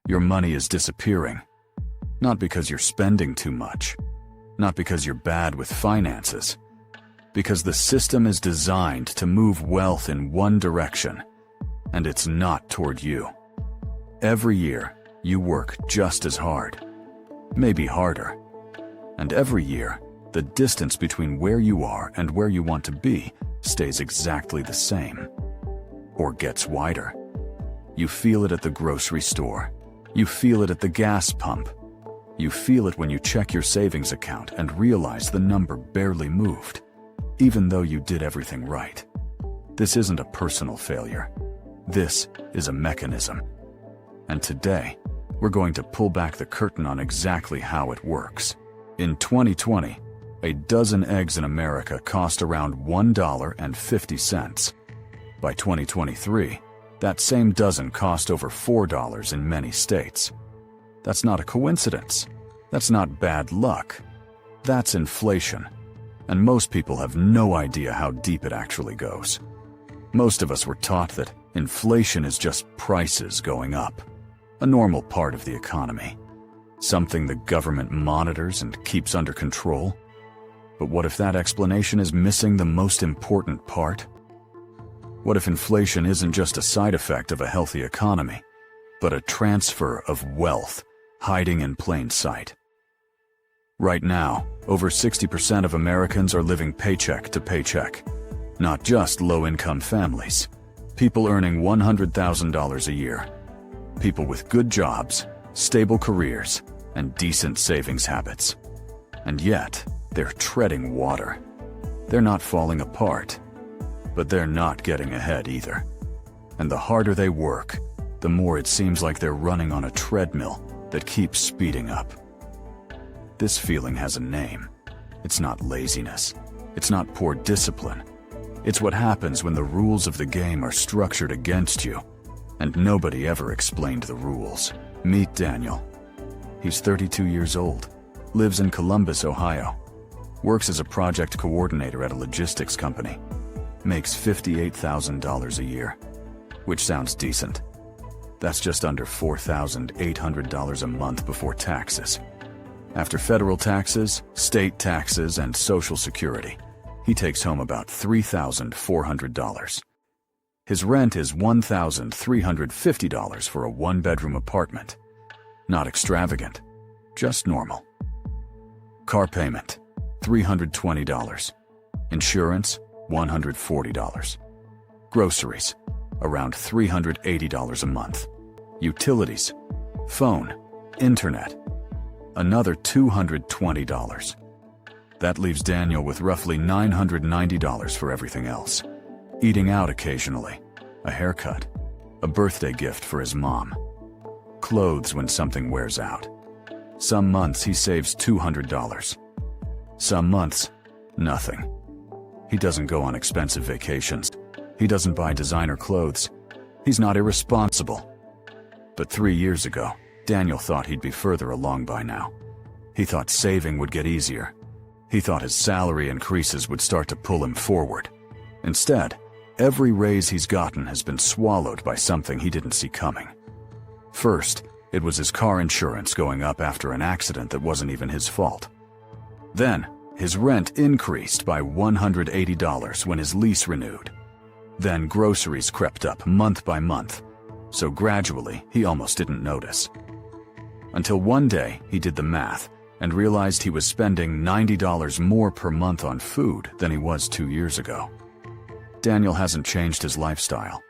Your money is disappearing. Not because you're spending too much. Not because you're bad with finances. Because the system is designed to move wealth in one direction, and it's not toward you. Every year, you work just as hard, maybe harder. And every year, the distance between where you are and where you want to be stays exactly the same, or gets wider. You feel it at the grocery store. You feel it at the gas pump. You feel it when you check your savings account and realize the number barely moved, even though you did everything right. This isn't a personal failure. This is a mechanism. And today, we're going to pull back the curtain on exactly how it works. In 2020, a dozen eggs in America cost around $1.50. By 2023, that same dozen cost over $4 in many states. That's not a coincidence. That's not bad luck. That's inflation. And most people have no idea how deep it actually goes. Most of us were taught that inflation is just prices going up, a normal part of the economy, something the government monitors and keeps under control. But what if that explanation is missing the most important part? What if inflation isn't just a side effect of a healthy economy, but a transfer of wealth hiding in plain sight? Right now, over 60% of Americans are living paycheck to paycheck. Not just low-income families. People earning $100,000 a year. People with good jobs, stable careers, and decent savings habits. And yet, they're treading water. They're not falling apart, but they're not getting ahead either. And the harder they work, the more it seems like they're running on a treadmill that keeps speeding up. This feeling has a name. It's not laziness. It's not poor discipline. It's what happens when the rules of the game are structured against you, and nobody ever explained the rules. Meet Daniel. He's 32 years old, lives in Columbus, Ohio, works as a project coordinator at a logistics company, makes $58,000 a year, which sounds decent. That's just under $4,800 a month before taxes. After federal taxes, state taxes, and Social Security, he takes home about $3,400. His rent is $1,350 for a one-bedroom apartment. Not extravagant, just normal. Car payment, $320. Insurance, $140. Groceries, around $380 a month. Utilities, phone, internet, another $220. That leaves Daniel with roughly $990 for everything else. Eating out occasionally, a haircut, a birthday gift for his mom, clothes when something wears out. Some months he saves $200. Some months, nothing. He doesn't go on expensive vacations. He doesn't buy designer clothes. He's not irresponsible. But 3 years ago, Daniel thought he'd be further along by now. He thought saving would get easier. He thought his salary increases would start to pull him forward. Instead, every raise he's gotten has been swallowed by something he didn't see coming. First, it was his car insurance going up after an accident that wasn't even his fault. Then, his rent increased by $180 when his lease renewed. Then groceries crept up month by month, so gradually he almost didn't notice. Until one day he did the math and realized he was spending $90 more per month on food than he was 2 years ago. Daniel hasn't changed his lifestyle,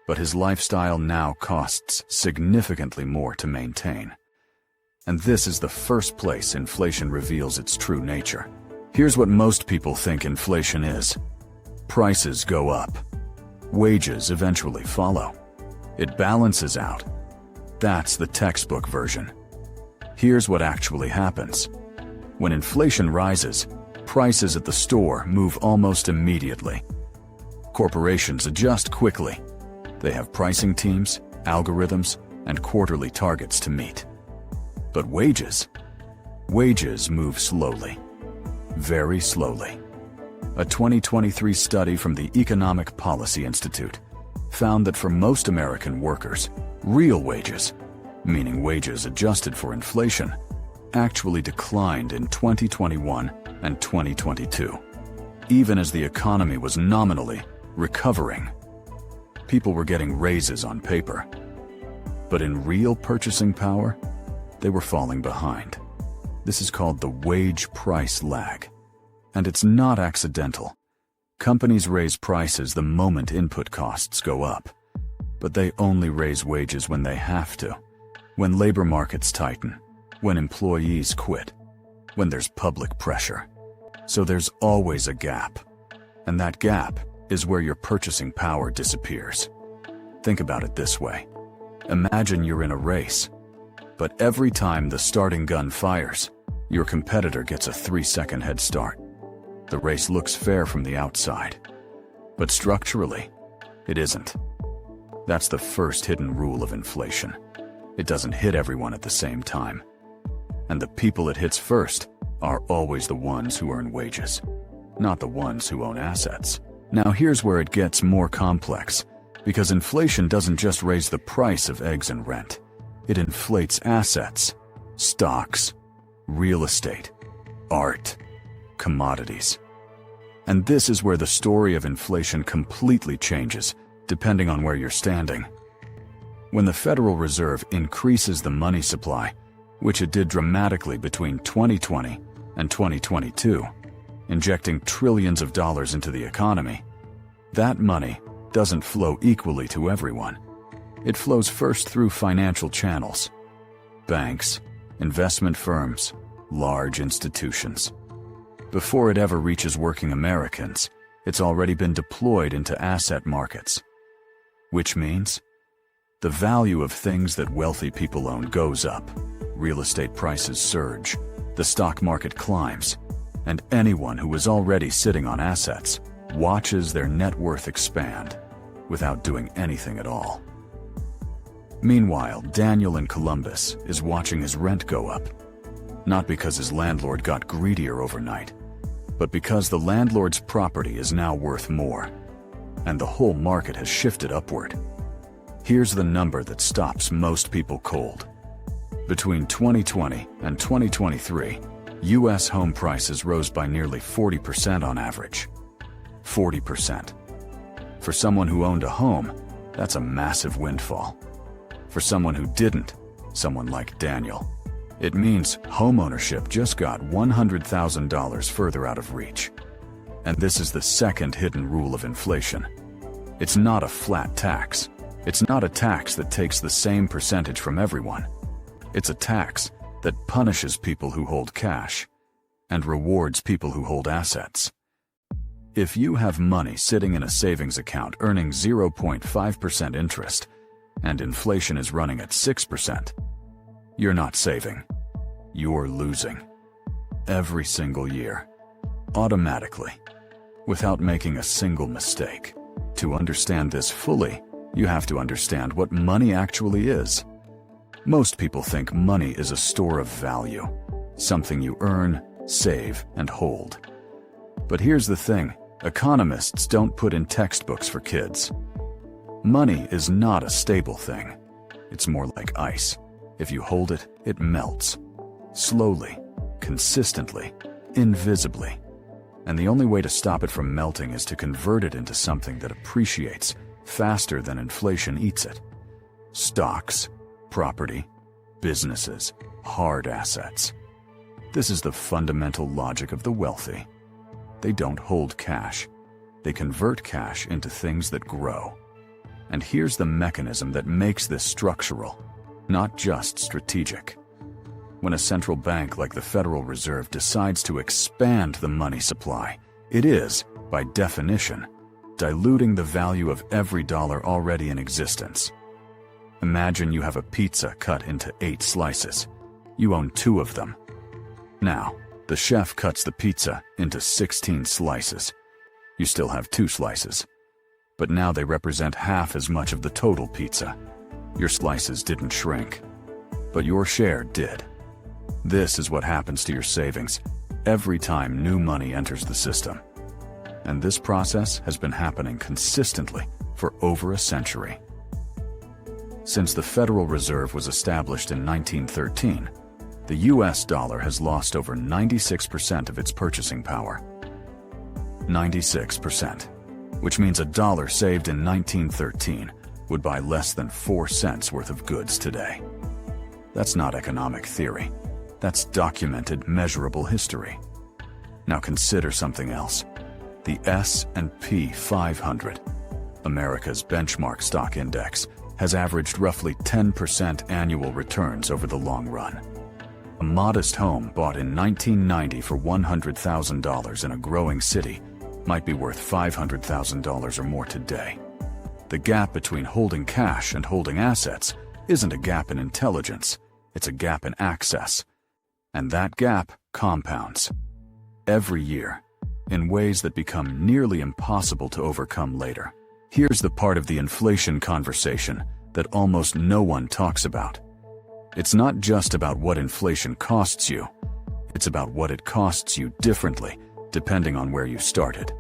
but his lifestyle now costs significantly more to maintain. And this is the first place inflation reveals its true nature. Here's what most people think inflation is. Prices go up. Wages eventually follow. It balances out. That's the textbook version. Here's what actually happens. When inflation rises, prices at the store move almost immediately. Corporations adjust quickly. They have pricing teams, algorithms, and quarterly targets to meet. But wages move slowly. Very slowly. A 2023 study from the Economic Policy Institute found that for most American workers, real wages, meaning wages adjusted for inflation, actually declined in 2021 and 2022, even as the economy was nominally recovering. People were getting raises on paper, but in real purchasing power, they were falling behind. This is called the wage price lag, and it's not accidental. Companies raise prices the moment input costs go up, but they only raise wages when they have to, when labor markets tighten, when employees quit, when there's public pressure. So there's always a gap, and that gap is where your purchasing power disappears. Think about it this way. Imagine you're in a race, but every time the starting gun fires, your competitor gets a 3-second head start. The race looks fair from the outside, but structurally, it isn't. That's the first hidden rule of inflation. It doesn't hit everyone at the same time. And the people it hits first are always the ones who earn wages, not the ones who own assets. Now here's where it gets more complex, because inflation doesn't just raise the price of eggs and rent. It inflates assets, stocks, real estate, art, commodities. And this is where the story of inflation completely changes, depending on where you're standing. When the Federal Reserve increases the money supply, which it did dramatically between 2020 and 2022, injecting trillions of dollars into the economy, that money doesn't flow equally to everyone. It flows first through financial channels, banks, investment firms, large institutions. Before it ever reaches working Americans, it's already been deployed into asset markets. Which means the value of things that wealthy people own goes up, real estate prices surge, the stock market climbs, and anyone who is already sitting on assets watches their net worth expand without doing anything at all. Meanwhile, Daniel in Columbus is watching his rent go up, not because his landlord got greedier overnight, but because the landlord's property is now worth more, and the whole market has shifted upward. Here's the number that stops most people cold. Between 2020 and 2023, U.S. home prices rose by nearly 40% on average. 40%. For someone who owned a home, that's a massive windfall. For someone who didn't, someone like Daniel, it means homeownership just got $100,000 further out of reach. And this is the second hidden rule of inflation. It's not a flat tax. It's not a tax that takes the same percentage from everyone. It's a tax that punishes people who hold cash and rewards people who hold assets. If you have money sitting in a savings account earning 0.5% interest, and inflation is running at 6%, you're not saving. You're losing. Every single year. Automatically. Without making a single mistake. To understand this fully, you have to understand what money actually is. Most people think money is a store of value, something you earn, save, and hold. But here's the thing, economists don't put in textbooks for kids. Money is not a stable thing. It's more like ice. If you hold it, it melts. Slowly, consistently, invisibly. And the only way to stop it from melting is to convert it into something that appreciates faster than inflation eats it. Stocks, property, businesses, hard assets. This is the fundamental logic of the wealthy. They don't hold cash. They convert cash into things that grow. And here's the mechanism that makes this structural, not just strategic. When a central bank like the Federal Reserve decides to expand the money supply, it is, by definition, diluting the value of every dollar already in existence. Imagine you have a pizza cut into 8 slices. You own 2 of them. Now, the chef cuts the pizza into 16 slices. You still have 2 slices. But now they represent half as much of the total pizza. Your slices didn't shrink, but your share did. This is what happens to your savings every time new money enters the system. And this process has been happening consistently for over a century. Since the Federal Reserve was established in 1913, the US dollar has lost over 96% of its purchasing power. 96%, which means a dollar saved in 1913 would buy less than 4 cents worth of goods today. That's not economic theory. That's documented, measurable history. Now consider something else. The S&P 500, America's benchmark stock index, has averaged roughly 10% annual returns over the long run. A modest home bought in 1990 for $100,000 in a growing city might be worth $500,000 or more today. The gap between holding cash and holding assets isn't a gap in intelligence, it's a gap in access. And that gap compounds every year in ways that become nearly impossible to overcome later. Here's the part of the inflation conversation that almost no one talks about. It's not just about what inflation costs you, it's about what it costs you differently, depending on where you started.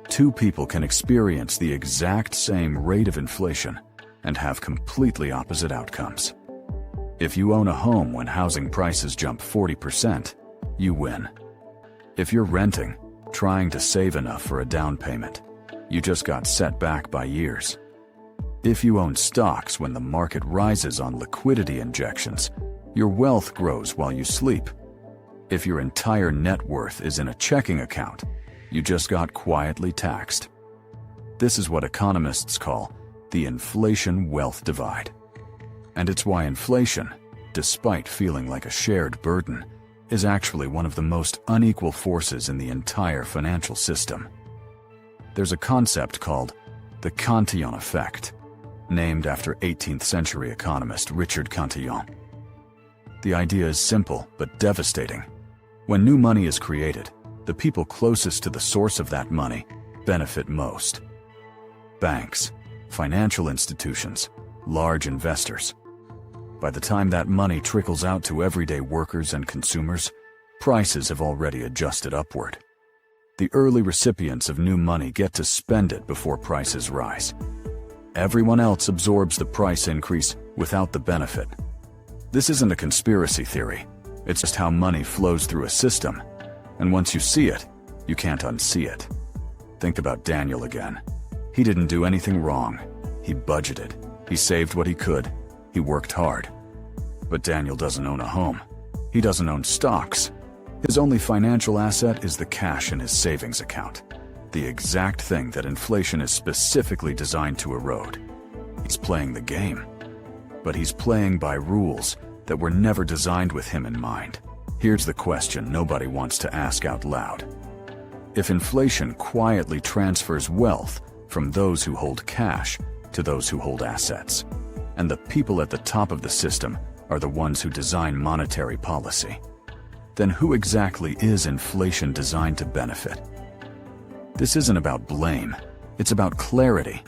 Two people can experience the exact same rate of inflation and have completely opposite outcomes. If you own a home when housing prices jump 40%, you win. If you're renting, trying to save enough for a down payment, you just got set back by years. If you own stocks when the market rises on liquidity injections, your wealth grows while you sleep. If your entire net worth is in a checking account, you just got quietly taxed. This is what economists call the inflation wealth divide. And it's why inflation, despite feeling like a shared burden, is actually one of the most unequal forces in the entire financial system. There's a concept called the Cantillon Effect, named after 18th century economist Richard Cantillon. The idea is simple but devastating. When new money is created, the people closest to the source of that money benefit most. Banks, financial institutions, large investors. By the time that money trickles out to everyday workers and consumers, prices have already adjusted upward. The early recipients of new money get to spend it before prices rise. Everyone else absorbs the price increase without the benefit. This isn't a conspiracy theory. It's just how money flows through a system. And once you see it, you can't unsee it. Think about Daniel again. He didn't do anything wrong. He budgeted. He saved what he could. He worked hard. But Daniel doesn't own a home. He doesn't own stocks. His only financial asset is the cash in his savings account. The exact thing that inflation is specifically designed to erode. He's playing the game. But he's playing by rules that were never designed with him in mind. Here's the question nobody wants to ask out loud. If inflation quietly transfers wealth from those who hold cash to those who hold assets, and the people at the top of the system are the ones who design monetary policy, then who exactly is inflation designed to benefit? This isn't about blame, it's about clarity.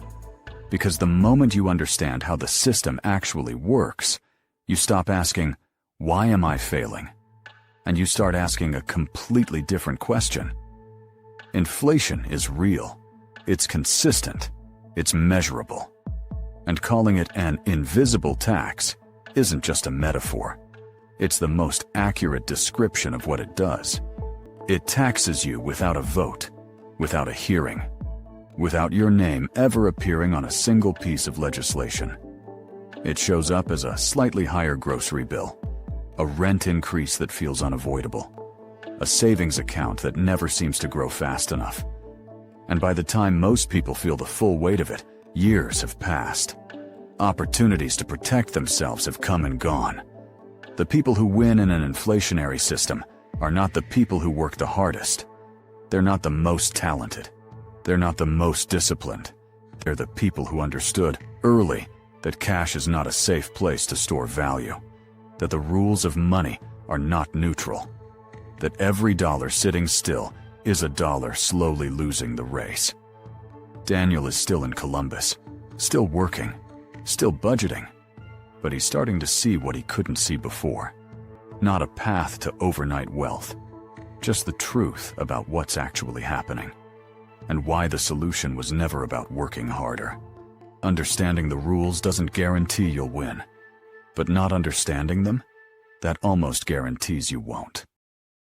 Because the moment you understand how the system actually works, you stop asking, why am I failing? And you start asking a completely different question. Inflation is real, it's consistent, it's measurable. And calling it an invisible tax isn't just a metaphor. It's the most accurate description of what it does. It taxes you without a vote, without a hearing, without your name ever appearing on a single piece of legislation. It shows up as a slightly higher grocery bill, a rent increase that feels unavoidable, a savings account that never seems to grow fast enough. And by the time most people feel the full weight of it, years have passed. Opportunities to protect themselves have come and gone. The people who win in an inflationary system are not the people who work the hardest. They're not the most talented. They're not the most disciplined. They're the people who understood early that cash is not a safe place to store value, that the rules of money are not neutral, that every dollar sitting still is a dollar slowly losing the race. Daniel is still in Columbus, still working, still budgeting, but he's starting to see what he couldn't see before. Not a path to overnight wealth, just the truth about what's actually happening, and why the solution was never about working harder. Understanding the rules doesn't guarantee you'll win. But not understanding them, that almost guarantees you won't.